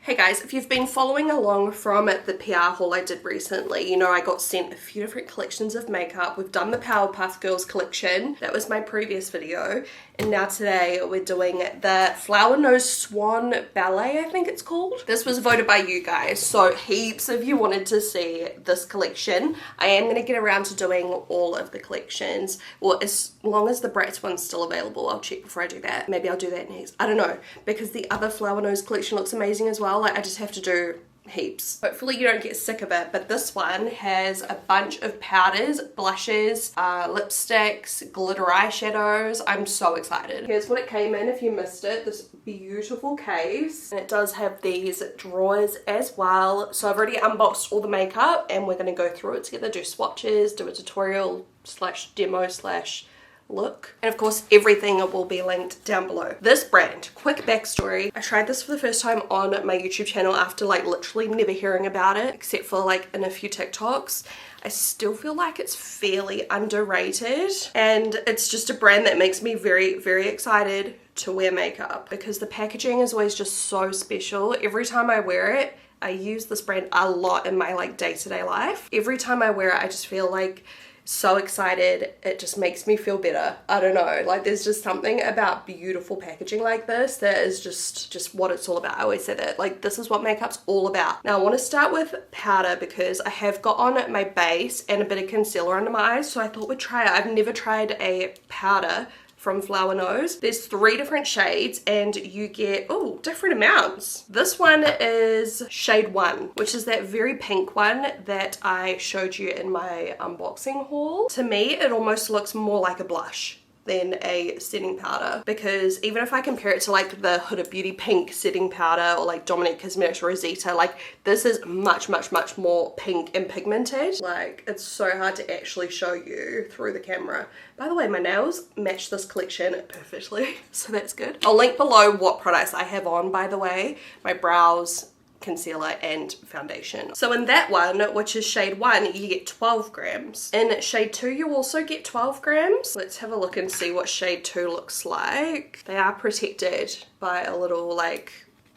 Hey guys, if you've been following along from the PR haul I did recently, you know I got sent a few different collections of makeup. We've done the Powerpuff Girls collection. That was my previous video. And now today we're doing the Flower Nose Swan Ballet, I think it's called. This was voted by you guys, so heaps of you wanted to see this collection. I am going to get around to doing all of the collections. Well, as long as the Bratz one's still available, I'll check before I do that. Maybe I'll do that next. I don't know, because the other Flower Nose collection looks amazing as well. Like, I just have to do heaps. Hopefully you don't get sick of it, but this one has a bunch of powders, blushes, lipsticks, glitter eyeshadows. I'm so excited. Here's what it came in if you missed it, this beautiful case. And it does have these drawers as well. So I've already unboxed all the makeup and we're going to go through it together, do swatches, do a tutorial slash demo slash look, and of course everything will be linked down below. This brand, quick backstory, I tried this for the first time on my YouTube channel after like literally never hearing about it except for like in a few TikToks. I still feel like it's fairly underrated, and it's just a brand that makes me very excited to wear makeup because the packaging is always just so special. Every time I wear it, I use this brand a lot in my like day-to-day life. Every time I wear it, I just feel like so excited. It just makes me feel better. I don't know, like there's just something about beautiful packaging like this that is just what it's all about. I always say that, like, this is what makeup's all about. Now I want to start with powder because I have got on my base and a bit of concealer under my eyes, so I thought we'd try it. I've never tried a powder from Flower Nose. There's 3 different shades and you get, oh, different amounts. This one is shade 1, which is that very pink one that I showed you in my unboxing haul. To me, it almost looks more like a blush than a setting powder, because even if I compare it to like the Huda Beauty pink setting powder or like Dominique Cosmetics Rosita, like this is much more pink and pigmented. Like, it's so hard to actually show you through the camera. By the way, my nails match this collection perfectly, so that's good. I'll link below what products I have on, by the way. My brows, concealer and foundation. So in that one, which is shade 1, you get 12 grams. In shade 2, you also get 12 grams. Let's have a look and see what shade 2 looks like. They are protected by a little, like,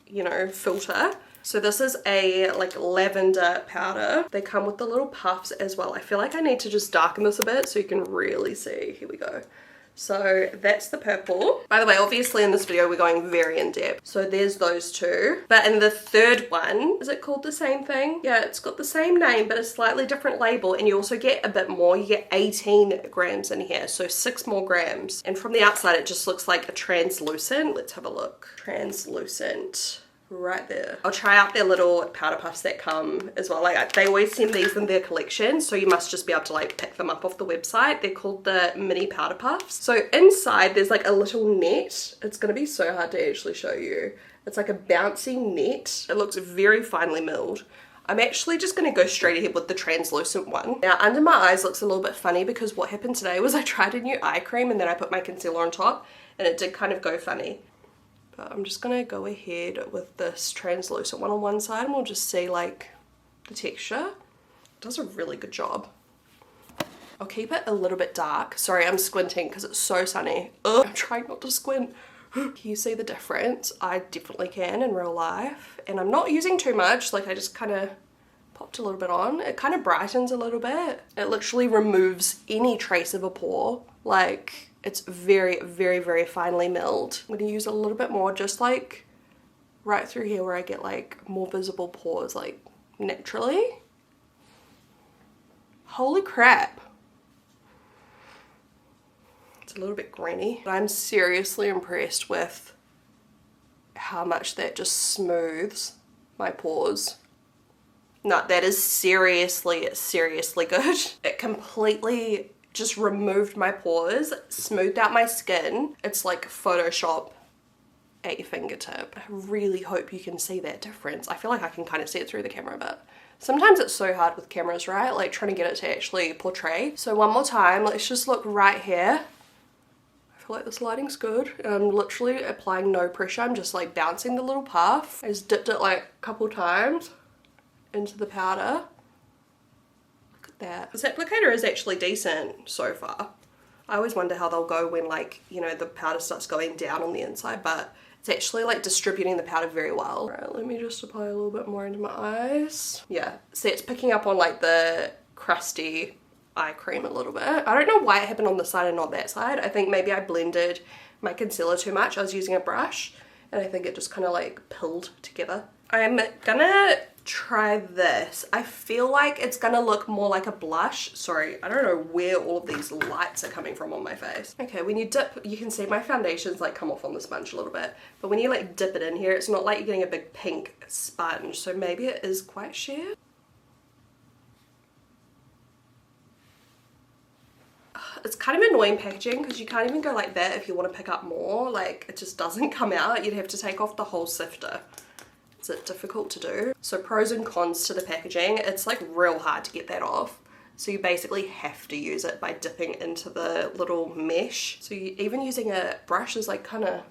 you know, filter. So this is a like lavender powder. They come with the little puffs as well. I feel like I need to just darken this a bit so you can really see. Here we go. So that's the purple. By the way, obviously in this video we're going very in depth. So there's those 2. But in the third one, is it called the same thing? Yeah, it's got the same name but a slightly different label, and you also get a bit more. You get 18 grams in here, so 6 more grams. And from the outside it just looks like a translucent. Let's have a look. Translucent. Right there. I'll try out their little powder puffs that come as well. Like, they always send these in their collection, so you must just be able to like pick them up off the website. They're called the mini powder puffs. So inside there's like a little net. It's gonna be so hard to actually show you. It's like a bouncy net. It looks very finely milled. I'm actually just going to go straight ahead with the translucent one. Now under my eyes looks a little bit funny because what happened today was I tried a new eye cream and then I put my concealer on top and it did kind of go funny. But I'm just going to go ahead with this translucent one on one side and we'll just see like the texture. It does a really good job. I'll keep it a little bit dark. Sorry, I'm squinting because it's so sunny. Ugh, I'm trying not to squint. Can you see the difference? I definitely can in real life. And I'm not using too much, like I just kind of popped a little bit on. It kind of brightens a little bit. It literally removes any trace of a pore. Like, it's very finely milled. I'm gonna use a little bit more, just like right through here where I get like more visible pores, like naturally. Holy crap. It's a little bit grainy, but I'm seriously impressed with how much that just smooths my pores. No, that is seriously good. It completely just removed my pores, smoothed out my skin. It's like Photoshop at your fingertip. I really hope you can see that difference. I feel like I can kind of see it through the camera, but sometimes it's so hard with cameras, right? Like trying to get it to actually portray. So one more time, let's just look right here. I feel like this lighting's good. I'm literally applying no pressure. I'm just like bouncing the little puff. I just dipped it like a couple times into the powder. That. This applicator is actually decent so far. I always wonder how they'll go when, like, you know, the powder starts going down on the inside, but It's actually like distributing the powder very well. All right, let me just apply a little bit more into my eyes. Yeah, see, it's picking up on like the crusty eye cream a little bit. I don't know why it happened on this side and not that side. I think maybe I blended my concealer too much. I was using a brush and I think it just kind of like pilled together. I'm gonna try this. I feel like it's gonna look more like a blush. Sorry, I don't know where all of these lights are coming from on my face. Okay, when you dip, you can see my foundation's like come off on the sponge a little bit, but when you like dip it in here, it's not like you're getting a big pink sponge, so maybe it is quite sheer. It's kind of annoying packaging because you can't even go like that if you want to pick up more. Like, it just doesn't come out. You'd have to take off the whole sifter. It's difficult to do. So pros and cons to the packaging. It's like real hard to get that off. So you basically have to use it by dipping into the little mesh. So even using a brush is like kind of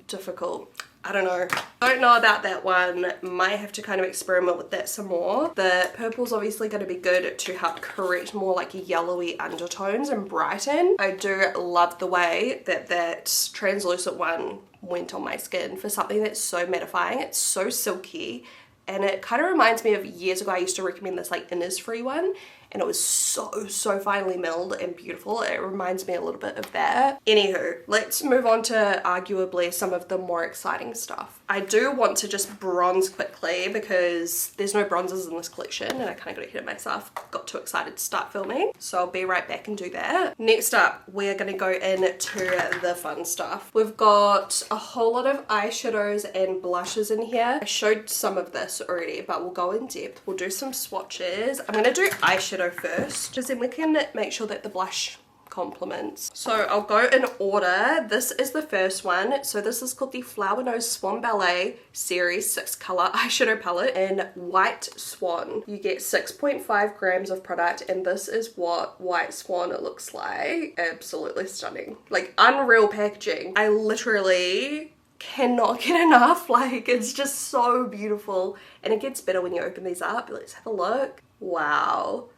difficult. I don't know. Don't know about that one. Might have to kind of experiment with that some more. The purple's obviously going to be good to help correct more like yellowy undertones and brighten. I do love the way that that translucent one went on my skin for something that's so mattifying. It's so silky and it kind of reminds me of years ago I used to recommend this like Innisfree one, and it was so finely milled and beautiful. It reminds me a little bit of that. Anywho, let's move on to arguably some of the more exciting stuff. I do want to just bronze quickly because there's no bronzers in this collection and I kind of got ahead of myself. Got too excited to start filming, so I'll be right back and do that. Next up, we're going to go into the fun stuff. We've got a whole lot of eyeshadows and blushes in here. I showed some of this already, but we'll go in depth. We'll do some swatches. I'm going to do eyeshadow first, because then we can make sure that the blush complements. So I'll go in order. This is the first one. So this is called the Flower Nose Swan Ballet Series 6 color eyeshadow palette in White Swan. You get 6.5 grams of product, and this is what White Swan looks like. Absolutely stunning. Like unreal packaging. I literally cannot get enough. Like, it's just so beautiful, and it gets better when you open these up. Let's have a look. Wow.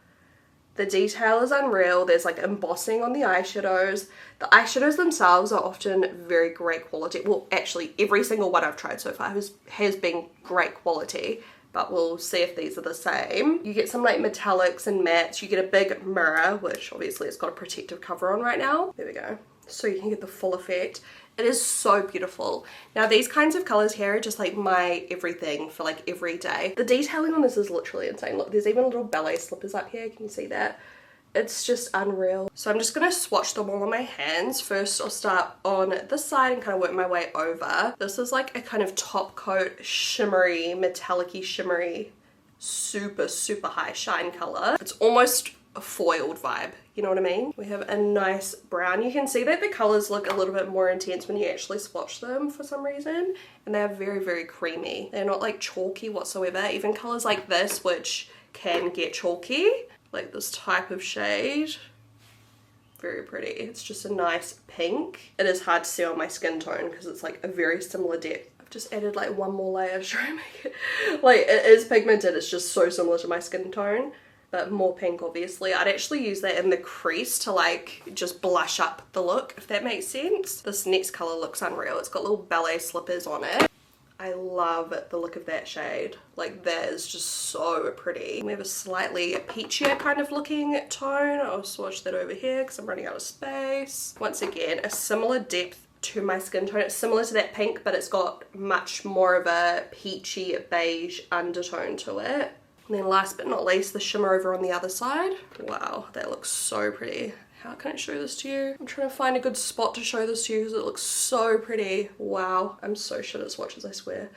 The detail is unreal. There's like embossing on the eyeshadows. The eyeshadows themselves are often very great quality. Well, actually every single one I've tried so far has been great quality, but we'll see if these are the same. You get some like metallics and mattes. You get a big mirror, which obviously it's got a protective cover on right now. There we go. So you can get the full effect. It is so beautiful. Now these kinds of colors here are just like my everything for like every day. The detailing on this is literally insane. Look, there's even little ballet slippers up here. Can you see that? It's just unreal. So I'm just gonna swatch them all on my hands. First I'll start on this side and kind of work my way over. This is like a kind of top coat shimmery, metallic-y shimmery, super high shine color. It's almost a foiled vibe, you know what I mean? We have a nice brown. You can see that the colors look a little bit more intense when you actually swatch them for some reason, and they're very creamy. They're not like chalky whatsoever. Even colors like this, which can get chalky, like this type of shade, very pretty. It's just a nice pink. It is hard to see on my skin tone because it's like a very similar depth. I've just added like one more layer to try and make it, like, it is pigmented. It's just so similar to my skin tone, but more pink obviously. I'd actually use that in the crease to like just blush up the look, if that makes sense. This next color looks unreal. It's got little ballet slippers on it. I love the look of that shade. Like, that is just so pretty. We have a slightly peachier kind of looking tone. I'll swatch that over here because I'm running out of space. Once again, a similar depth to my skin tone. It's similar to that pink, but it's got much more of a peachy beige undertone to it. And then last but not least, the shimmer over on the other side. Wow, that looks so pretty. How can I show this to you? I'm trying to find a good spot to show this to you because it looks so pretty. Wow, I'm so shit at swatches, I swear.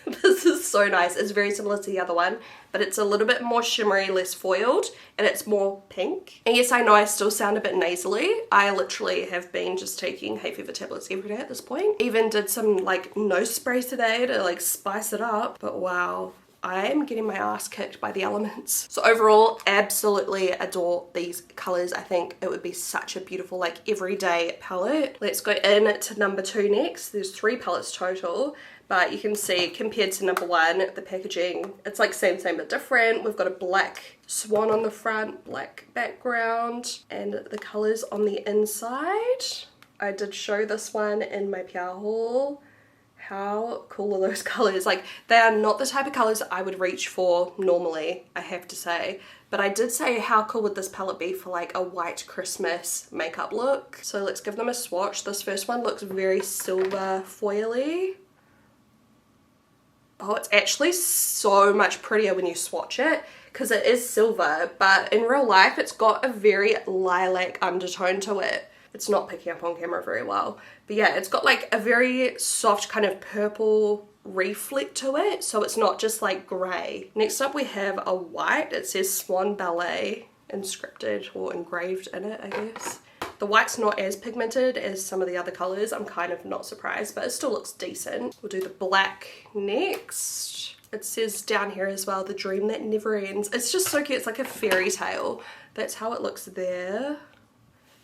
This is so nice. It's very similar to the other one, but it's a little bit more shimmery, less foiled, and it's more pink. And yes, I know I still sound a bit nasally. I literally have been just taking hay fever tablets every day at this point. Even did some like nose spray today to like spice it up, but wow. I am getting my ass kicked by the elements. So overall, absolutely adore these colors. I think it would be such a beautiful like everyday palette. Let's go in to number 2 next. There's 3 palettes total, but you can see compared to number 1, the packaging, it's like same but different. We've got a black swan on the front, black background, and the colors on the inside. I did show this one in my PR haul. How cool are those colors? Like, they are not the type of colors I would reach for normally, I have to say. But I did say, how cool would this palette be for like a white Christmas makeup look? So let's give them a swatch. This first one looks very silver foily. Oh, it's actually so much prettier when you swatch it because it is silver, but in real life it's got a very lilac undertone to it. It's not picking up on camera very well, but yeah, it's got like a very soft kind of purple reflect to it, so it's not just like grey. Next up we have a white. It says Swan Ballet inscripted or engraved in it, I guess. The white's not as pigmented as some of the other colours. I'm kind of not surprised, but it still looks decent. We'll do the black next. It says down here as well, the dream that never ends. It's just so cute. It's like a fairy tale. That's how it looks there.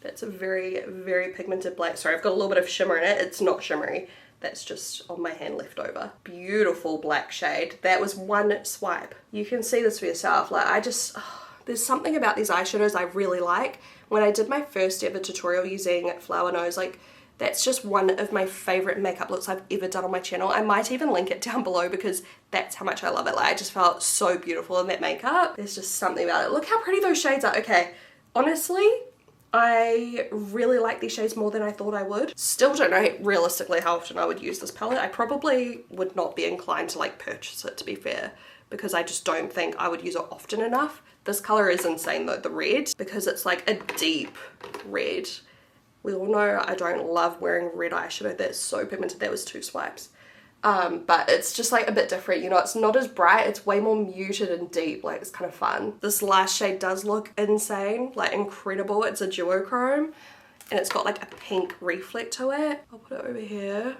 That's a very, very pigmented black. Sorry, I've got a little bit of shimmer in it. It's not shimmery. That's just on my hand left over. Beautiful black shade. That was one swipe. You can see this for yourself. Like, there's something about these eyeshadows I really like. When I did my first ever tutorial using Flower Nose, like, that's just one of my favorite makeup looks I've ever done on my channel. I might even link it down below because that's how much I love it. Like, I just felt so beautiful in that makeup. There's just something about it. Look how pretty those shades are. Okay, honestly, I really like these shades more than I thought I would. Still don't know realistically how often I would use this palette. I probably would not be inclined to like purchase it, to be fair, because I just don't think I would use it often enough. This color is insane though, the red, because it's like a deep red. We all know I don't love wearing red eyeshadow that's so pigmented. That was 2 swipes. But it's just like a bit different, you know, it's not as bright, it's way more muted and deep, like it's kind of fun. This last shade does look insane, like incredible. It's a duochrome and it's got like a pink reflect to it. I'll put it over here.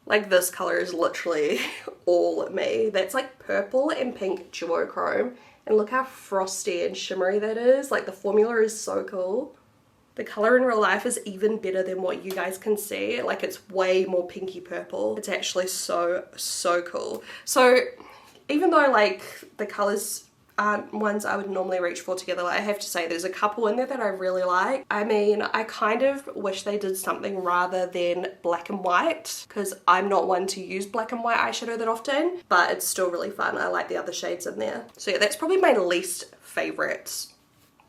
Like, this color is literally all me. That's like purple and pink duochrome, and look how frosty and shimmery that is. Like, the formula is so cool. The color in real life is even better than what you guys can see. Like, it's way more pinky purple. It's actually so, so cool. So even though like the colors aren't ones I would normally reach for together, like, I have to say there's a couple in there that I really like. I mean, I kind of wish they did something rather than black and white, because I'm not one to use black and white eyeshadow that often, but it's still really fun. I like the other shades in there. So yeah, that's probably my least favorite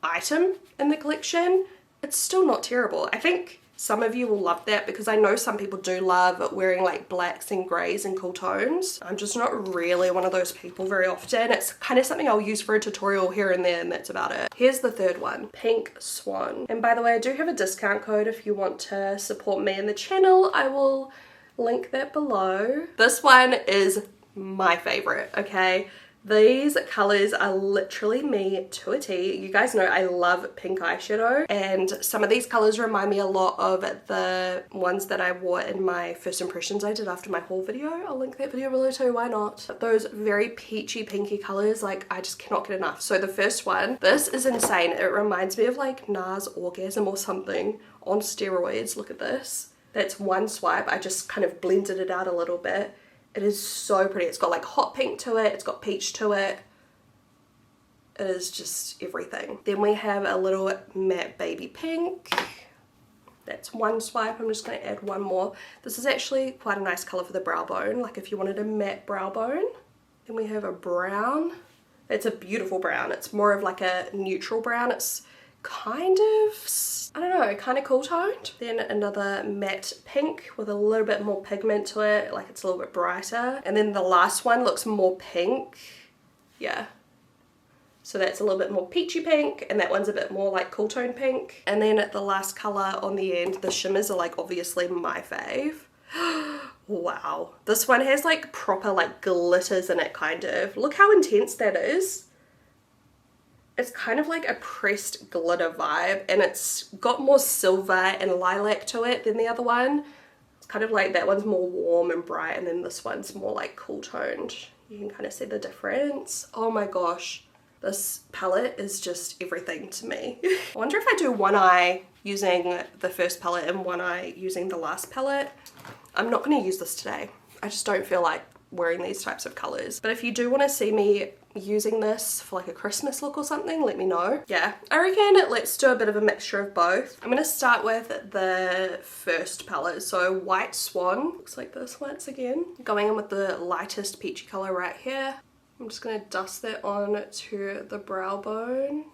item in the collection. It's still not terrible. I think some of you will love that because I know some people do love wearing like blacks and greys and cool tones. I'm just not really one of those people very often. It's kind of something I'll use for a tutorial here and there, and that's about it. Here's the third one, Pink Swan. And by the way, I do have a discount code if you want to support me and the channel. I will link that below. This one is my favorite, okay? These colors are literally me to a T. You guys know I love pink eyeshadow, and some of these colors remind me a lot of the ones that I wore in my first impressions I did after my haul video. I'll link that video below too, why not? Those very peachy pinky colors, like, I just cannot get enough. So the first one, this is insane. It reminds me of like NARS Orgasm or something on steroids. Look at this. That's one swipe. I just kind of blended it out a little bit. It is so pretty. It's got like hot pink to it. It's got peach to it. It is just everything. Then we have a little matte baby pink. That's one swipe. I'm just going to add one more. This is actually quite a nice color for the brow bone, like if you wanted a matte brow bone. Then we have a brown. It's a beautiful brown. It's more of like a neutral brown. It's kind of, I don't know, kind of cool toned. Then another matte pink with a little bit more pigment to it, like it's a little bit brighter. And then the last one looks more pink. Yeah. So that's a little bit more peachy pink, and that one's a bit more like cool tone pink. And then the last color on the end, the shimmers are like obviously my fave. Wow. This one has like proper like glitters in it, kind of. Look how intense that is. It's kind of like a pressed glitter vibe, and it's got more silver and lilac to it than the other one. It's kind of like that one's more warm and bright, and then this one's more like cool toned. You can kind of see the difference. Oh my gosh, this palette is just everything to me. I wonder if I do one eye using the first palette and one eye using the last palette. I'm not going to use this today. I just don't feel like wearing these types of colors. But if you do want to see me using this for like a Christmas look or something, let me know. Yeah, I reckon let's do a bit of a mixture of both. I'm going to start with the first palette, so White Swan. Looks like this once again. Going in with the lightest peachy color right here. I'm just going to dust that on to the brow bone.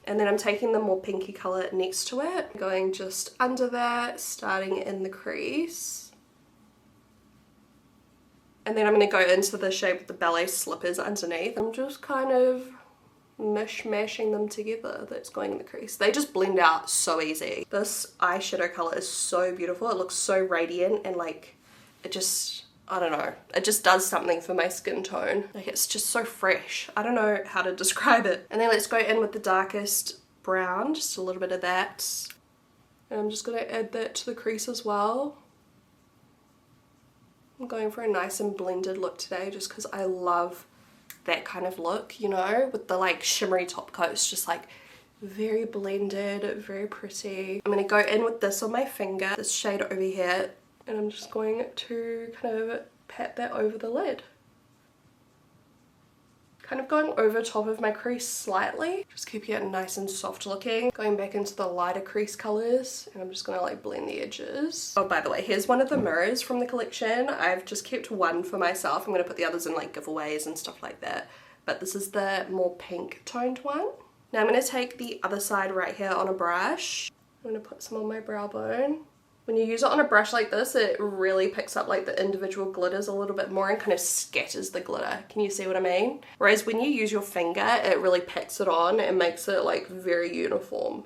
And then I'm taking the more pinky color next to it, going just under that, starting in the crease. And then I'm going to go into the shape of the ballet slippers underneath. I'm just kind of mishmashing them together. That's going in the crease. They just blend out so easy. This eyeshadow color is so beautiful. It looks so radiant and like it just, I don't know, it just does something for my skin tone. Like it's just so fresh. I don't know how to describe it. And then let's go in with the darkest brown, just a little bit of that. And I'm just going to add that to the crease as well. I'm going for a nice and blended look today just because I love that kind of look, you know, with the like shimmery top coats, just like very blended, very pretty. I'm going to go in with this on my finger, this shade over here, and I'm just going to kind of pat that over the lid. Kind of going over top of my crease slightly, just keeping it nice and soft looking. Going back into the lighter crease colors, and I'm just gonna like blend the edges. Oh, by the way, here's one of the mirrors from the collection. I've just kept one for myself. I'm gonna put the others in like giveaways and stuff like that. But this is the more pink toned one. Now I'm gonna take the other side right here on a brush. I'm gonna put some on my brow bone. When you use it on a brush like this, it really picks up like the individual glitters a little bit more and kind of scatters the glitter. Can you see what I mean? Whereas when you use your finger, it really packs it on and makes it like very uniform.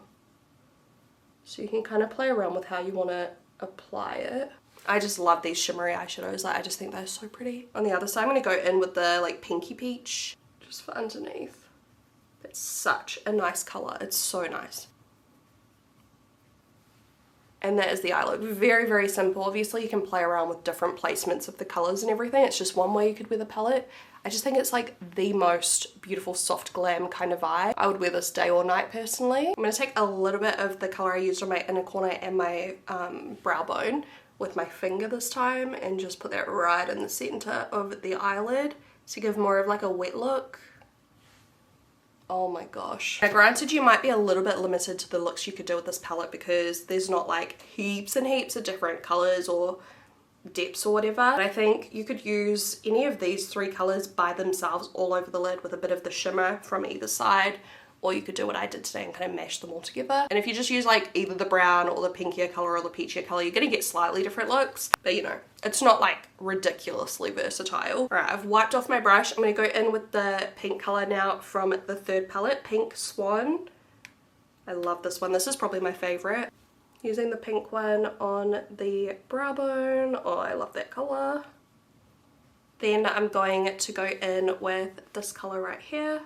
So you can kind of play around with how you want to apply it. I just love these shimmery eyeshadows. Like, I just think they're so pretty. On the other side, I'm going to go in with the like pinky peach just for underneath. It's such a nice color. It's so nice. And that is the eye look. Very, very simple. Obviously you can play around with different placements of the colors and everything. It's just one way you could wear the palette. I just think it's like the most beautiful soft glam kind of eye. I would wear this day or night personally. I'm going to take a little bit of the color I used on my inner corner and my brow bone with my finger this time and just put that right in the center of the eyelid to give more of like a wet look. Oh my gosh. Now granted, you might be a little bit limited to the looks you could do with this palette because there's not like heaps and heaps of different colors or depths or whatever. But I think you could use any of these three colors by themselves all over the lid with a bit of the shimmer from either side, or you could do what I did today and kind of mash them all together. And if you just use like either the brown or the pinkier color or the peachier color, you're gonna get slightly different looks, but you know, it's not like ridiculously versatile. All right, I've wiped off my brush. I'm gonna go in with the pink color now from the third palette, Pink Swan. I love this one. This is probably my favorite. Using the pink one on the brow bone. Oh, I love that color. Then I'm going to go in with this color right here.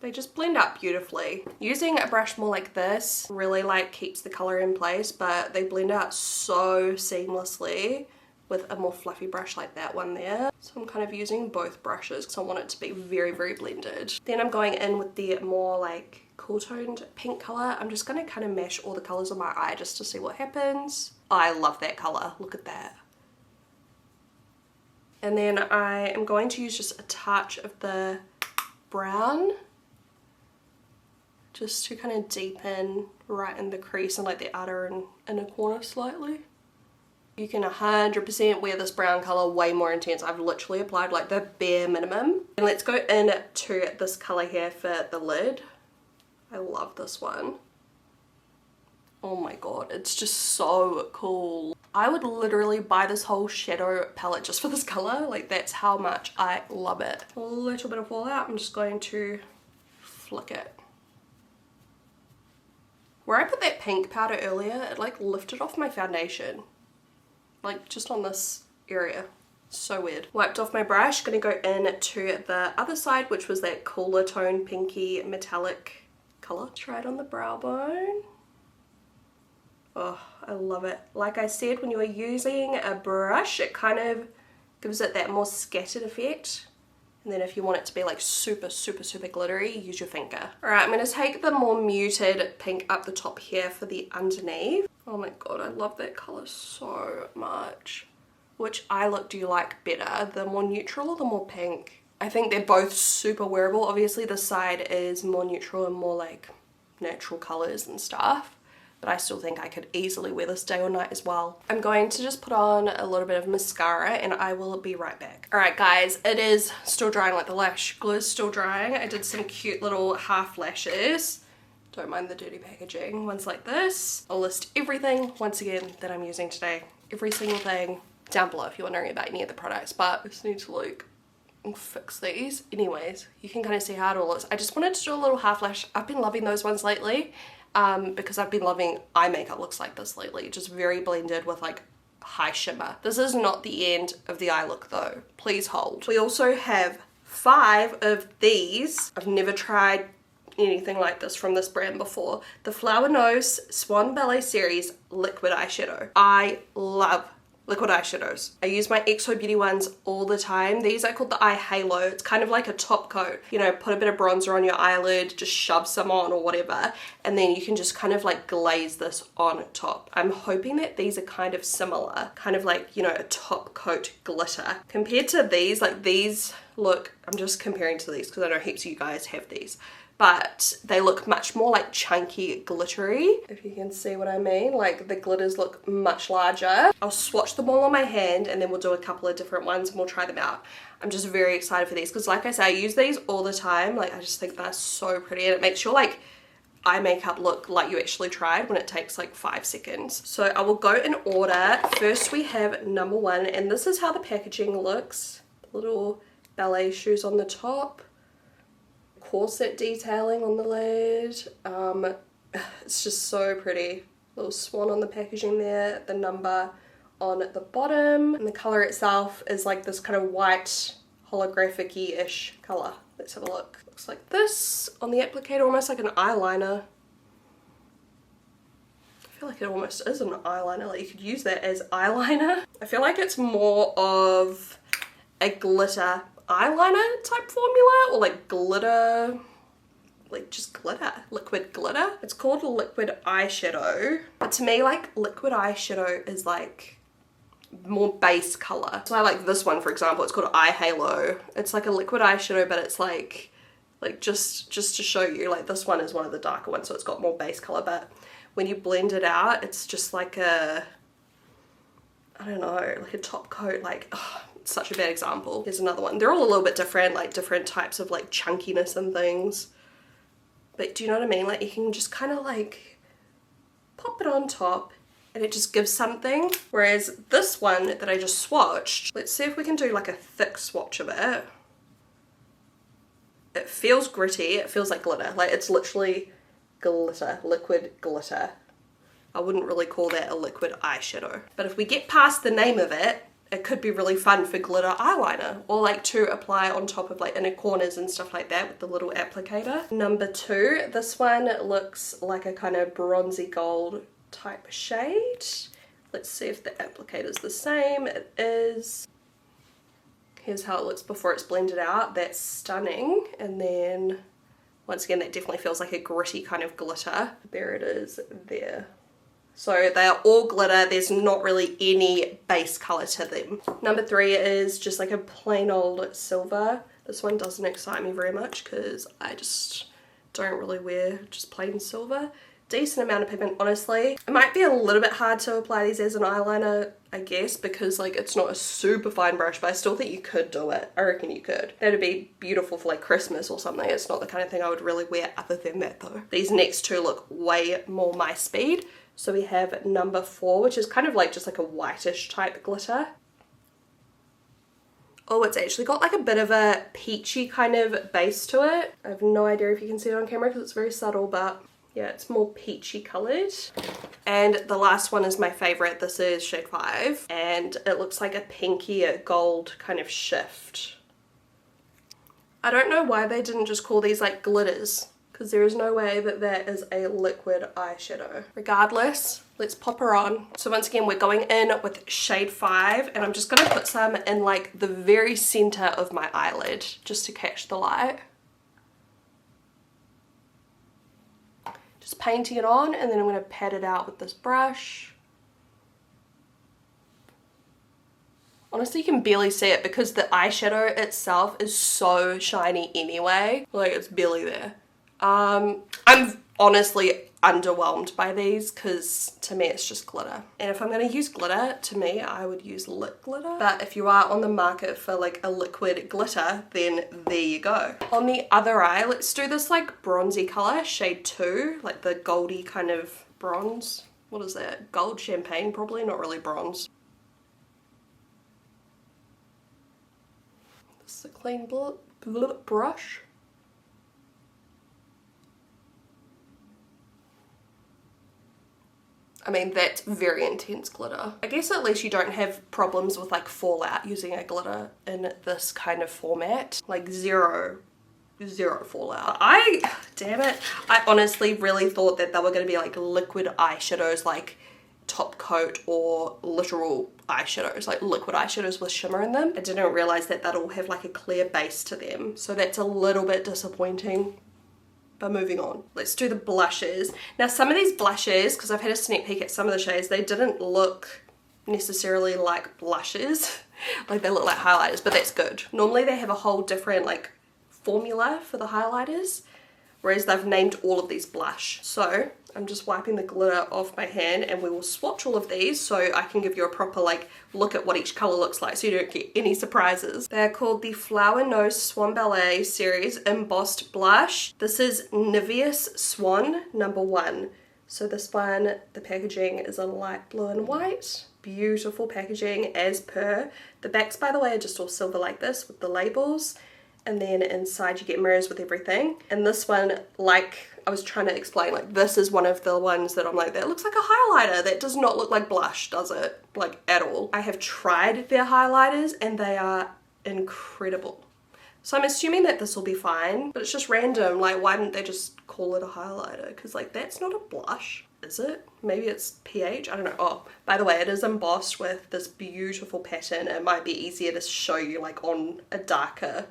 They just blend up beautifully. Using a brush more like this really like keeps the color in place, but they blend out so seamlessly with a more fluffy brush like that one there. So I'm kind of using both brushes because I want it to be very, very blended. Then I'm going in with the more like cool toned pink color. I'm just going to kind of mash all the colors on my eye just to see what happens. Oh, I love that color. Look at that. And then I am going to use just a touch of the brown just to kind of deepen right in the crease and like the outer and inner corner slightly. You can 100% wear this brown color way more intense. I've literally applied like the bare minimum. And let's go in to this color here for the lid. I love this one. Oh my god, it's just so cool. I would literally buy this whole shadow palette just for this color. Like, that's how much I love it. A little bit of fallout. I'm just going to flick it. Where I put that pink powder earlier, it like lifted off my foundation. Like just on this area. So weird. Wiped off my brush, gonna go in to the other side, which was that cooler tone pinky metallic color. Try it on the brow bone. Oh, I love it. Like I said, when you are using a brush, it kind of gives it that more scattered effect. And then if you want it to be like super, super, super glittery, use your finger. All right, I'm gonna take the more muted pink up the top here for the underneath. Oh my God, I love that color so much. Which eye look do you like better, the more neutral or the more pink? I think they're both super wearable. Obviously this side is more neutral and more like natural colors and stuff, but I still think I could easily wear this day or night as well. I'm going to just put on a little bit of mascara and I will be right back. All right guys, it is still drying, like the lash glue is still drying. I did some cute little half lashes. Don't mind the dirty packaging, ones like this. I'll list everything once again that I'm using today. Every single thing down below if you're wondering about any of the products, but I just need to like fix these. Anyways, you can kind of see how it all looks. I just wanted to do a little half lash. I've been loving those ones lately. Because I've been loving eye makeup looks like this lately, just very blended with like high shimmer. This is not the end of the eye look though, please hold. We also have 5 of these. I've never tried anything like this from this brand before. The Flower Nose Swan Ballet series liquid eyeshadow. I love liquid eyeshadows. I use my XO Beauty ones all the time. These are called the Eye Halo. It's kind of like a top coat. You know, put a bit of bronzer on your eyelid, just shove some on or whatever, and then you can just kind of like glaze this on top. I'm hoping that these are kind of similar, kind of like, you know, a top coat glitter. Compared to these, like these look, I'm just comparing to these because I know heaps of you guys have these, but they look much more like chunky glittery, if you can see what I mean. Like the glitters look much larger. I'll swatch them all on my hand and then we'll do a couple of different ones and we'll try them out. I'm just very excited for these because like I say, I use these all the time. Like I just think they're so pretty and it makes your like eye makeup look like you actually tried when it takes like 5 seconds. So I will go in order. First we have number 1, and this is how the packaging looks. Little ballet shoes on the top. Corset detailing on the lid. It's just so pretty. Little swan on the packaging there, the number on the bottom, and the color itself is like this kind of white holographic-ish color. Let's have a look. Looks like this on the applicator, almost like an eyeliner. I feel like it almost is an eyeliner, like you could use that as eyeliner. I feel like it's more of a glitter eyeliner type formula, or like glitter, like just glitter, liquid glitter. It's called liquid eyeshadow, but to me like liquid eyeshadow is like more base color. So I like this one, for example. It's called Eye Halo. It's like a liquid eyeshadow, but it's like just to show you, like this one is one of the darker ones, so it's got more base color, but when you blend it out it's just like a, I don't know, like a top coat. Like, oh, such a bad example. Here's another one. They're all a little bit different, like different types of like chunkiness and things, but do you know what I mean? Like you can just kind of like pop it on top and it just gives something. Whereas this one that I just swatched, let's see if we can do like a thick swatch of it. It feels gritty, it feels like glitter, like it's literally glitter, liquid glitter. I wouldn't really call that a liquid eyeshadow, but if we get past the name of it, it could be really fun for glitter eyeliner, or like to apply on top of like inner corners and stuff like that with the little applicator. Number 2, this one looks like a kind of bronzy gold type shade. Let's see if the applicator is the same. It is. Here's how it looks before it's blended out. That's stunning. And then once again, that definitely feels like a gritty kind of glitter. There it is there. So they are all glitter. There's not really any base color to them. Number 3 is just like a plain old silver. This one doesn't excite me very much because I just don't really wear just plain silver. Decent amount of pigment, honestly. It might be a little bit hard to apply these as an eyeliner, I guess, because like it's not a super fine brush, but I still think you could do it. I reckon you could. That'd be beautiful for like Christmas or something. It's not the kind of thing I would really wear other than that though. These next 2 look way more my speed. So we have number 4, which is kind of like just like a whitish type glitter. Oh, it's actually got like a bit of a peachy kind of base to it. I have no idea if you can see it on camera because it's very subtle, but yeah, it's more peachy colored. And the last one is my favorite. This is shade 5, and it looks like a pinky gold kind of shift. I don't know why they didn't just call these like glitters, because there is no way that that is a liquid eyeshadow. Regardless, let's pop her on. So once again, we're going in with shade 5, and I'm just going to put some in like the very center of my eyelid just to catch the light. Just painting it on, and then I'm going to pat it out with this brush. Honestly, you can barely see it because the eyeshadow itself is so shiny anyway. Like, it's barely there. I'm honestly underwhelmed by these because to me it's just glitter. And if I'm going to use glitter, to me I would use lip glitter. But if you are on the market for like a liquid glitter, then there you go. On the other eye, let's do this like bronzy color, shade 2, like the goldy kind of bronze. What is that? Gold champagne probably, not really bronze. This is a clean brush. I mean, that's very intense glitter. I guess at least you don't have problems with like fallout using a glitter in this kind of format. Like zero fallout. Damn it, I honestly really thought that they were going to be like liquid eyeshadows, like top coat, or literal eyeshadows, like liquid eyeshadows with shimmer in them. I didn't realize that they'd all have like a clear base to them, so that's a little bit disappointing. But moving on, let's do the blushes. Now some of these blushes, because I've had a sneak peek at some of the shades, they didn't look necessarily like blushes. Like they look like highlighters, but that's good. Normally they have a whole different like formula for the highlighters, whereas they've named all of these blush. So I'm just wiping the glitter off my hand, and we will swatch all of these so I can give you a proper like look at what each color looks like so you don't get any surprises. They're called the Flower Nose Swan Ballet series embossed blush. This is Nivea's Swan number 1. So this one, the packaging is a light blue and white. Beautiful packaging as per. The backs, by the way, are just all silver like this with the labels. And then inside you get mirrors with everything. And this one, like I was trying to explain, like this is one of the ones that I'm like, that looks like a highlighter. That does not look like blush, does it? Like at all. I have tried their highlighters and they are incredible. So I'm assuming that this will be fine, but it's just random. Like, why didn't they just call it a highlighter? Because like that's not a blush, is it? Maybe it's pH, I don't know. Oh, by the way, it is embossed with this beautiful pattern. It might be easier to show you like on a darker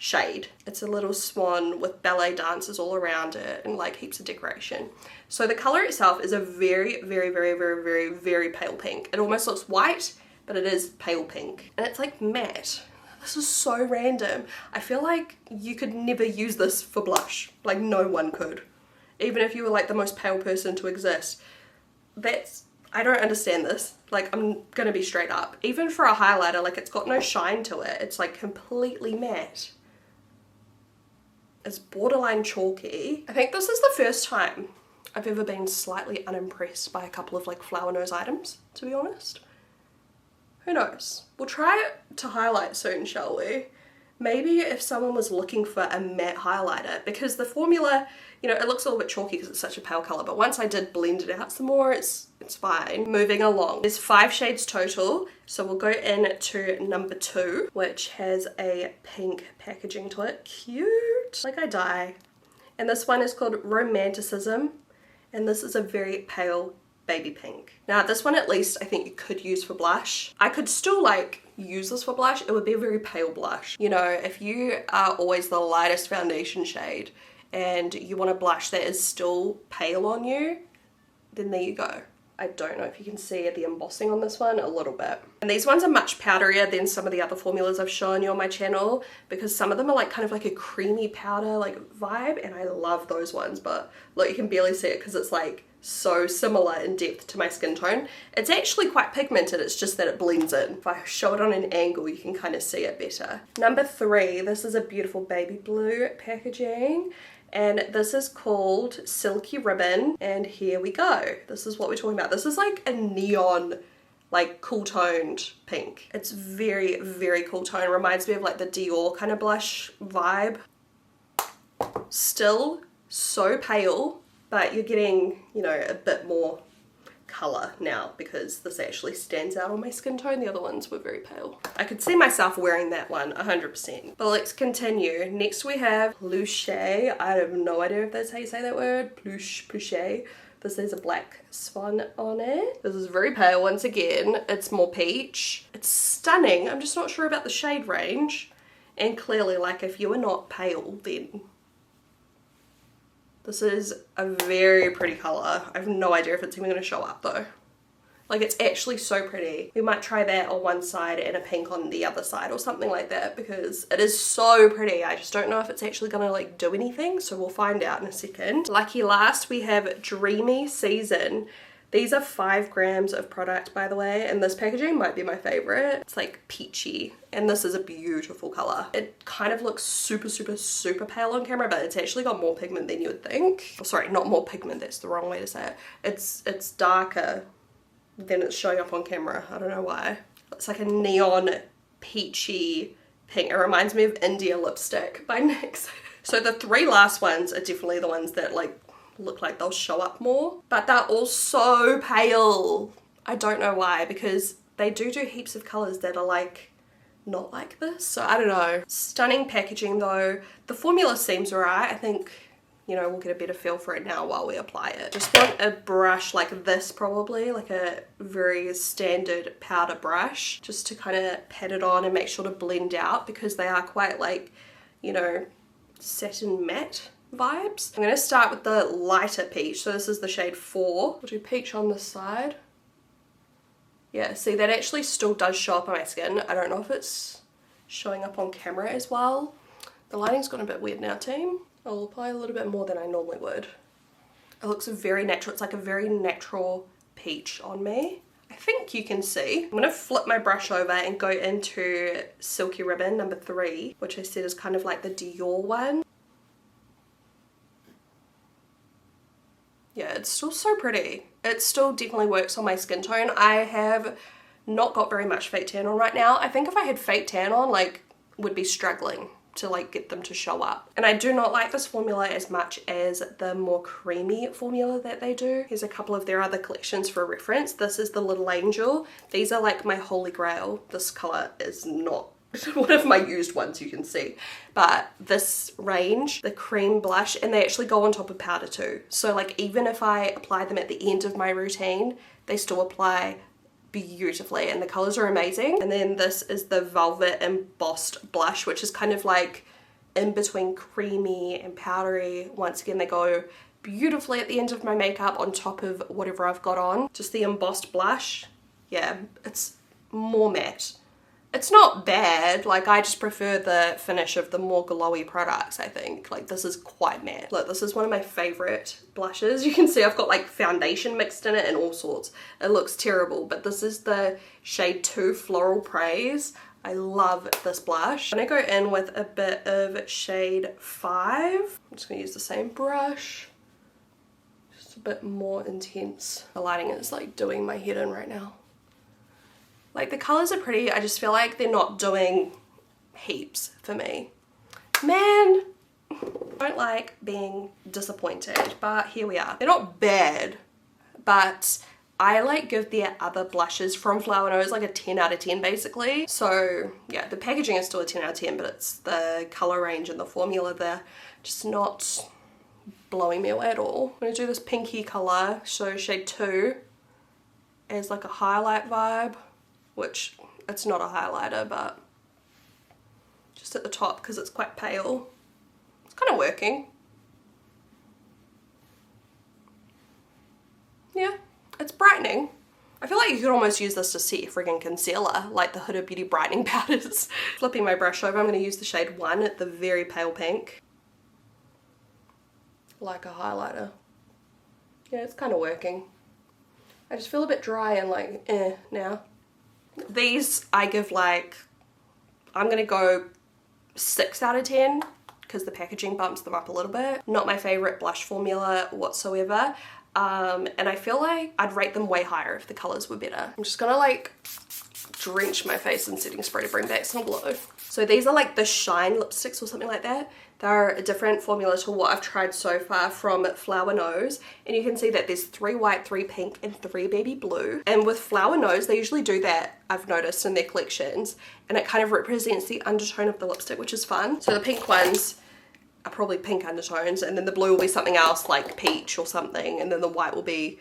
shade. It's a little swan with ballet dancers all around it and like heaps of decoration. So the color itself is a very, very, very, very, very, very pale pink. It almost looks white, but it is pale pink. And it's like matte. This is so random. I feel like you could never use this for blush. Like no one could. Even if you were like the most pale person to exist. I don't understand this. Like, I'm gonna be straight up. Even for a highlighter, like it's got no shine to it. It's like completely matte. It's borderline chalky. I think this is the first time I've ever been slightly unimpressed by a couple of like flower nose items, to be honest. Who knows? We'll try it to highlight soon, shall we? Maybe if someone was looking for a matte highlighter, because the formula, you know, it looks a little bit chalky because it's such a pale color, but once I did blend it out some more, it's fine. Moving along. There's 5 shades total, so we'll go in to number 2, which has a pink packaging to it. Cute! Like I die. And this one is called Romanticism, and this is a very pale baby pink. Now this one at least I think you could use for blush. I could still like use this for blush. It would be a very pale blush. You know, if you are always the lightest foundation shade and you want a blush that is still pale on you, then there you go. I don't know if you can see the embossing on this one a little bit. And these ones are much powderier than some of the other formulas I've shown you on my channel, because some of them are like kind of like a creamy powder like vibe, and I love those ones. But look, you can barely see it because it's like so similar in depth to my skin tone. It's actually quite pigmented, it's just that it blends in. If I show it on an angle, you can kind of see it better. Number 3, this is a beautiful baby blue packaging. And this is called Silky Ribbon, and here we go. This is what we're talking about. This is like a neon, like cool toned pink. It's very, very cool tone. Reminds me of like the Dior kind of blush vibe. Still so pale, but you're getting, you know, a bit more color now because this actually stands out on my skin tone. The other ones were very pale. I could see myself wearing that one 100%. But let's continue. Next we have Pluche. I have no idea if that's how you say that word. Pluche. This is a black swan on it. This is very pale once again. It's more peach. It's stunning. I'm just not sure about the shade range. And clearly, like, if you are not pale, then this is a very pretty color. I have no idea if it's even going to show up though. Like, it's actually so pretty. We might try that on one side and a pink on the other side or something like that because it is so pretty. I just don't know if it's actually going to like do anything, so we'll find out in a second. Lucky last, we have Dreamy Season. These are 5 grams of product, by the way, and this packaging might be my favorite. It's like peachy, and this is a beautiful color. It kind of looks super, super, super pale on camera, but it's actually got more pigment than you would think. Oh, sorry, not more pigment, that's the wrong way to say it. It's darker than it's showing up on camera. I don't know why. It's like a neon peachy pink. It reminds me of India lipstick by NYX. So the 3 last ones are definitely the ones that like look like they'll show up more, but they're all so pale. I don't know why, because they do heaps of colors that are like not like this, so I don't know. Stunning packaging though. The formula seems alright. I think, you know, we'll get a better feel for it now while we apply it. Just want a brush like this, probably like a very standard powder brush, just to kind of pat it on and make sure to blend out, because they are quite like, you know, satin matte vibes. I'm going to start with the lighter peach. So this is the shade 4. We'll do peach on this side. Yeah, see, that actually still does show up on my skin. I don't know if it's showing up on camera as well. The lighting's gone a bit weird now, team. I'll apply a little bit more than I normally would. It looks very natural. It's like a very natural peach on me. I think you can see. I'm going to flip my brush over and go into Silky Ribbon number 3, which I said is kind of like the Dior one. Yeah, it's still so pretty. It still definitely works on my skin tone. I have not got very much fake tan on right now. I think if I had fake tan on, like, would be struggling to like get them to show up. And I do not like this formula as much as the more creamy formula that they do. Here's a couple of their other collections for reference. This is the Little Angel. These are like my holy grail. This color is not one of my used ones, you can see, but this range, the cream blush, and they actually go on top of powder too, so like even if I apply them at the end of my routine, they still apply beautifully, and the colors are amazing. And then this is the Velvet Embossed Blush, which is kind of like in between creamy and powdery. Once again, they go beautifully at the end of my makeup on top of whatever I've got on. Just the embossed blush, yeah, it's more matte. It's not bad, like I just prefer the finish of the more glowy products, I think. Like this is quite matte. Look, this is one of my favorite blushes. You can see I've got like foundation mixed in it and all sorts. It looks terrible, but this is the shade 2 Floral Praise. I love this blush. I'm gonna go in with a bit of shade 5. I'm just gonna use the same brush. Just a bit more intense. The lighting is like doing my head in right now. Like the colors are pretty, I just feel like they're not doing heaps for me. Man, I don't like being disappointed, but here we are. They're not bad, but I like give their other blushes from Flower Nose like a 10 out of 10 basically. So yeah, the packaging is still a 10 out of 10, but it's the color range and the formula there just not blowing me away at all. I'm gonna do this pinky color, so shade 2 as like a highlight vibe. Which it's not a highlighter, but just at the top because it's quite pale. It's kind of working. Yeah, it's brightening. I feel like you could almost use this to set your friggin' concealer, like the Huda Beauty brightening powders. Flipping my brush over, I'm going to use the shade 1 at the very pale pink. Like a highlighter. Yeah, it's kind of working. I just feel a bit dry and like now. These I give like, I'm gonna go 6 out of 10 because the packaging bumps them up a little bit. Not my favorite blush formula whatsoever, and I feel like I'd rate them way higher if the colors were better. I'm just gonna like drench my face in setting spray to bring back some glow. So these are like the Shine lipsticks or something like that. They're a different formula to what I've tried so far from Flower Nose. And you can see that there's 3 white, 3 pink, and 3 baby blue. And with Flower Nose, they usually do that, I've noticed, in their collections. And it kind of represents the undertone of the lipstick, which is fun. So the pink ones are probably pink undertones, and then the blue will be something else like peach or something, and then the white will be,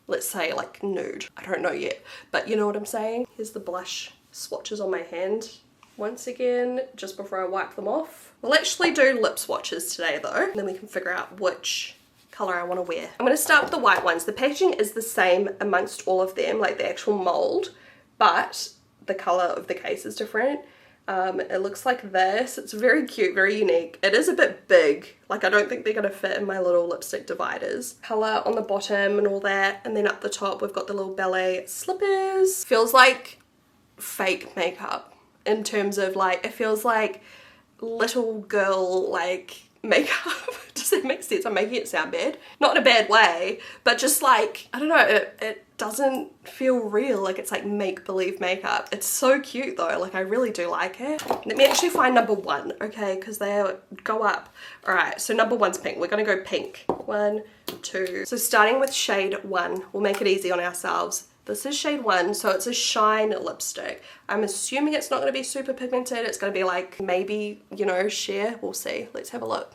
let's say, like nude. I don't know yet, but you know what I'm saying. Here's the blush swatches on my hand once again, just before I wipe them off. We'll actually do lip swatches today though, and then we can figure out which color I want to wear. I'm going to start with the white ones. The packaging is the same amongst all of them, like the actual mold, but the color of the case is different. It looks like this. It's very cute, very unique. It is a bit big. Like, I don't think they're going to fit in my little lipstick dividers. Color on the bottom and all that. And then up the top, we've got the little ballet slippers. Feels like fake makeup in terms of like, it feels like little girl like makeup. Does that make sense? I'm making it sound bad. Not in a bad way, but just like, I don't know, it doesn't feel real. Like, it's like make-believe makeup. It's so cute though. Like, I really do like it. Let me actually find number 1, okay? Because they go up. All right, so number 1's pink. We're gonna go pink. 1, 2. So starting with shade 1, we'll make it easy on ourselves. This is shade 1, so it's a shine lipstick. I'm assuming it's not going to be super pigmented. It's going to be like maybe, you know, sheer. We'll see. Let's have a look.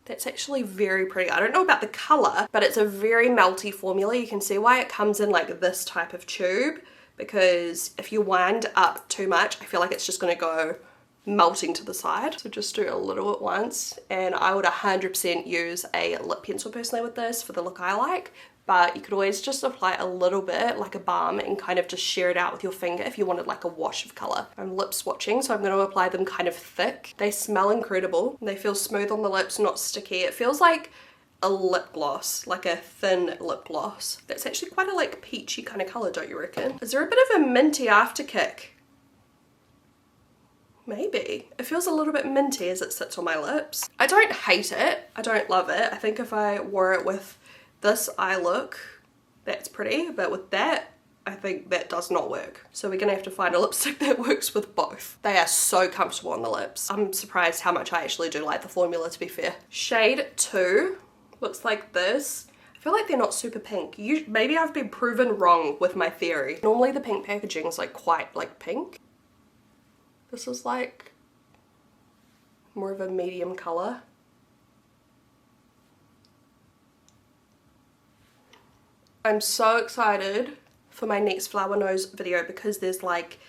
That's actually very pretty. I don't know about the color, but it's a very melty formula. You can see why it comes in like this type of tube, because if you wind up too much, I feel like it's just going to go melting to the side. So just do a little at once, and I would 100% use a lip pencil personally with this for the look I like, but you could always just apply a little bit like a balm and kind of just share it out with your finger if you wanted like a wash of color. I'm lip swatching, so I'm going to apply them kind of thick. They smell incredible. They feel smooth on the lips, not sticky. It feels like a lip gloss, like a thin lip gloss. That's actually quite a like peachy kind of color, don't you reckon? Is there a bit of a minty after kick? Maybe. It feels a little bit minty as it sits on my lips. I don't hate it. I don't love it. I think if I wore it with this eye look, that's pretty. But with that, I think that does not work. So we're gonna have to find a lipstick that works with both. They are so comfortable on the lips. I'm surprised how much I actually do like the formula, to be fair. Shade 2 looks like this. I feel like they're not super pink. Maybe I've been proven wrong with my theory. Normally the pink packaging is like quite like pink. This is like more of a medium color. I'm so excited for my next Flower Nose video because there's like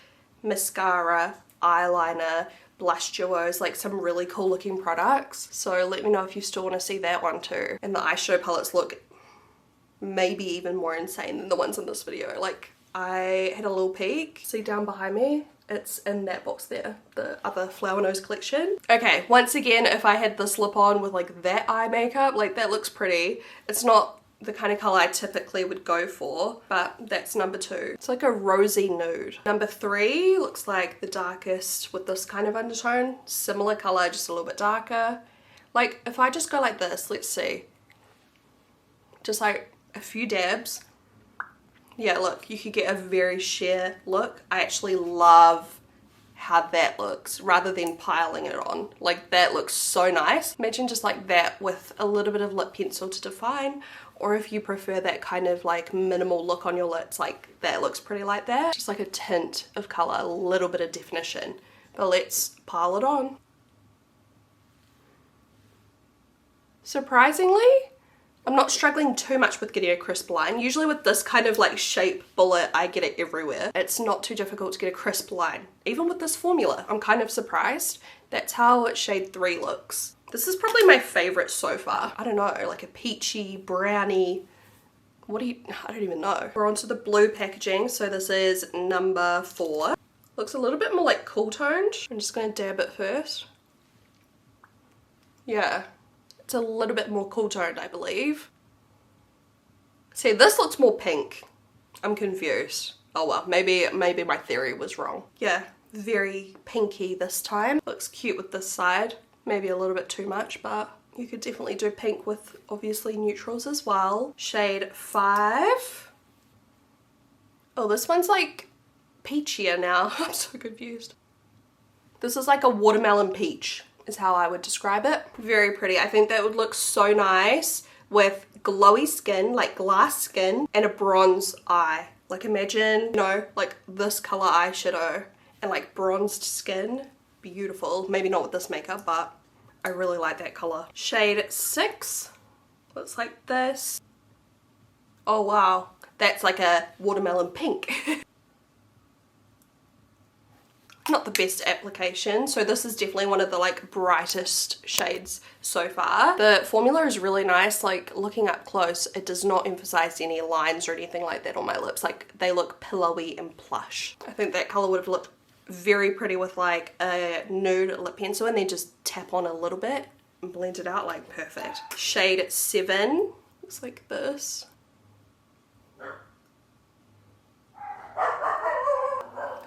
mascara, eyeliner, blush duos, like some really cool looking products. So let me know if you still want to see that one too. And the eyeshadow palettes look maybe even more insane than the ones in this video. Like, I had a little peek. See down behind me? It's in that box there, the other Flower Nose collection. Okay, once again, if I had this lip on with like that eye makeup, like that looks pretty. It's not the kind of color I typically would go for, but that's number 2. It's like a rosy nude. Number 3 looks like the darkest with this kind of undertone. Similar color, just a little bit darker. Like, if I just go like this, let's see. Just like a few dabs. Yeah, look, you could get a very sheer look. I actually love how that looks rather than piling it on. Like, that looks so nice. Imagine just like that with a little bit of lip pencil to define, or if you prefer that kind of like minimal look on your lips, like that looks pretty like that. Just like a tint of color, a little bit of definition. But let's pile it on. Surprisingly, I'm not struggling too much with getting a crisp line. Usually with this kind of like shape bullet, I get it everywhere. It's not too difficult to get a crisp line. Even with this formula, I'm kind of surprised. That's how shade 3 looks. This is probably my favorite so far. I don't know, like a peachy, brownie, I don't even know. We're onto the blue packaging. So this is number 4. Looks a little bit more like cool toned. I'm just gonna dab it first. Yeah. It's a little bit more cool toned, I believe. See, this looks more pink. I'm confused. Oh well, maybe my theory was wrong. Yeah, very pinky this time. Looks cute with this side. Maybe a little bit too much, but you could definitely do pink with obviously neutrals as well. Shade 5. Oh, this one's like peachier now. I'm so confused. This is like a watermelon peach is how I would describe it. Very pretty. I think that would look so nice with glowy skin, like glass skin, and a bronze eye. Like imagine, you know, like this color eyeshadow and like bronzed skin. Beautiful. Maybe not with this makeup, but I really like that color. Shade 6. Looks like this. Oh wow. That's like a watermelon pink. Not the best application, so this is definitely one of the like brightest shades so far. The formula is really nice. Like looking up close, it does not emphasize any lines or anything like that on my lips. Like they look pillowy and plush. I think that color would have looked very pretty with like a nude lip pencil and then just tap on a little bit and blend it out. Like perfect. Shade 7 looks like this.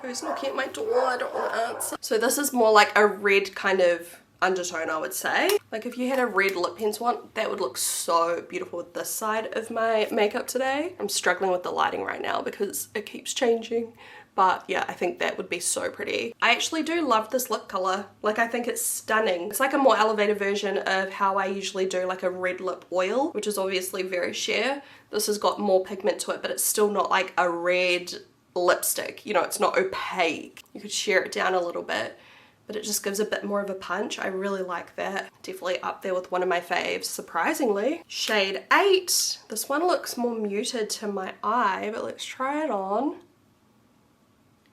Who's knocking at my door? I don't want to answer. So this is more like a red kind of undertone, I would say. Like if you had a red lip pencil on, that would look so beautiful with this side of my makeup today. I'm struggling with the lighting right now because it keeps changing. But yeah, I think that would be so pretty. I actually do love this lip color. Like I think it's stunning. It's like a more elevated version of how I usually do like a red lip oil, which is obviously very sheer. This has got more pigment to it, but it's still not like a red lipstick, you know, it's not opaque. You could sheer it down a little bit, but it just gives a bit more of a punch. I really like that. Definitely up there with one of my faves, surprisingly. Shade 8. This one looks more muted to my eye, but let's try it on.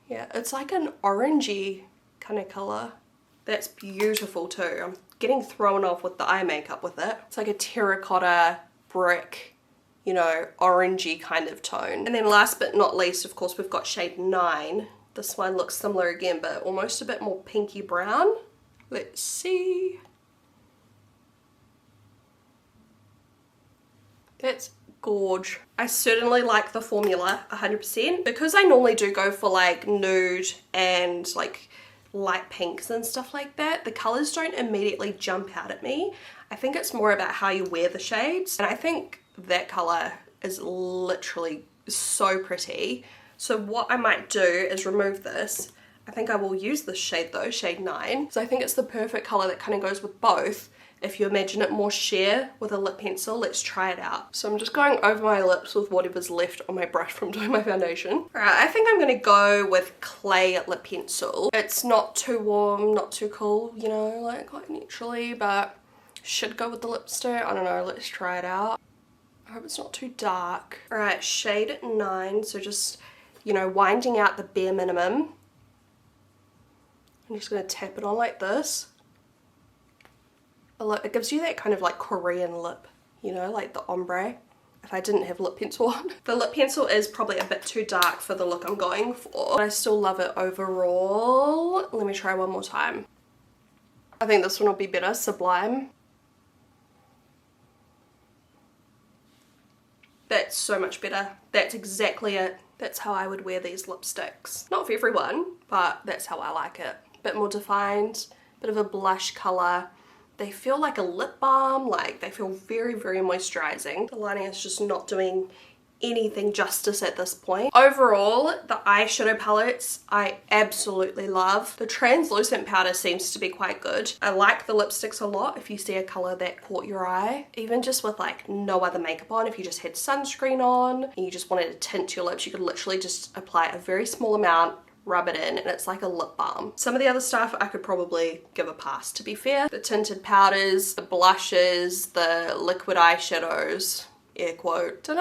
Yeah, it's like an orangey kind of color. That's beautiful too. I'm getting thrown off with the eye makeup with it. It's like a terracotta brick, you know, orangey kind of tone. And then last but not least, of course, we've got shade 9. This one looks similar again, but almost a bit more pinky brown. Let's see. That's gorge. I certainly like the formula 100%. Because I normally do go for like nude and like light pinks and stuff like that, the colors don't immediately jump out at me. I think it's more about how you wear the shades, and I think that color is literally so pretty. So what I might do is remove this. I think I will use this shade though, shade 9. So I think it's the perfect color that kind of goes with both. If you imagine it more sheer with a lip pencil, let's try it out. So I'm just going over my lips with whatever's left on my brush from doing my foundation. Alright, I think I'm gonna go with clay lip pencil. It's not too warm, not too cool, you know, like quite neutrally, but should go with the lipstick. I don't know, let's try it out. I hope it's not too dark. Alright, shade 9, so just, you know, winding out the bare minimum. I'm just going to tap it on like this. It gives you that kind of like Korean lip, you know, like the ombre. If I didn't have lip pencil on. The lip pencil is probably a bit too dark for the look I'm going for, but I still love it overall. Let me try one more time. I think this one will be better, Sublime. That's so much better. That's exactly it. That's how I would wear these lipsticks. Not for everyone, but that's how I like it. Bit more defined, bit of a blush color. They feel like a lip balm, like they feel very, very moisturizing. The lining is just not doing anything justice at this point. Overall, the eyeshadow palettes I absolutely love. The translucent powder seems to be quite good. I like the lipsticks a lot if you see a color that caught your eye. Even just with like no other makeup on, if you just had sunscreen on and you just wanted to tint your lips, you could literally just apply a very small amount, rub it in, and it's like a lip balm. Some of the other stuff I could probably give a pass, to be fair. The tinted powders, the blushes, the liquid eyeshadows, air quote. Don't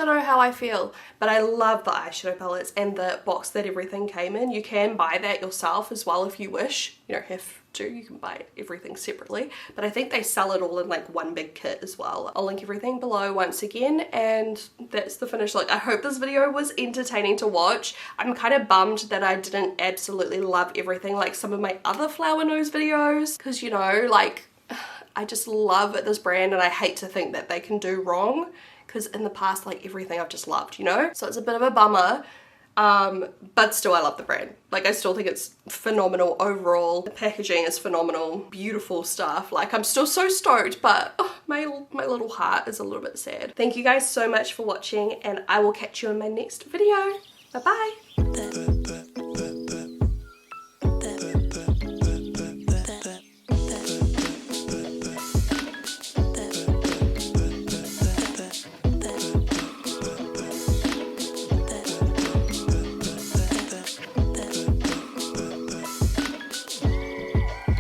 know how I feel, but I love the eyeshadow palettes and the box that everything came in. You can buy that yourself as well if you wish. You don't have to, you can buy everything separately, but I think they sell it all in like one big kit as well. I'll link everything below once again, and that's the finished look. I hope this video was entertaining to watch. I'm kind of bummed that I didn't absolutely love everything like some of my other flower nose videos, because you know, like I just love this brand and I hate to think that they can do wrong, because in the past, like everything I've just loved, you know? So it's a bit of a bummer, but still I love the brand. Like I still think it's phenomenal overall. The packaging is phenomenal, beautiful stuff. Like I'm still so stoked, but oh, my little heart is a little bit sad. Thank you guys so much for watching, and I will catch you in my next video. Bye bye.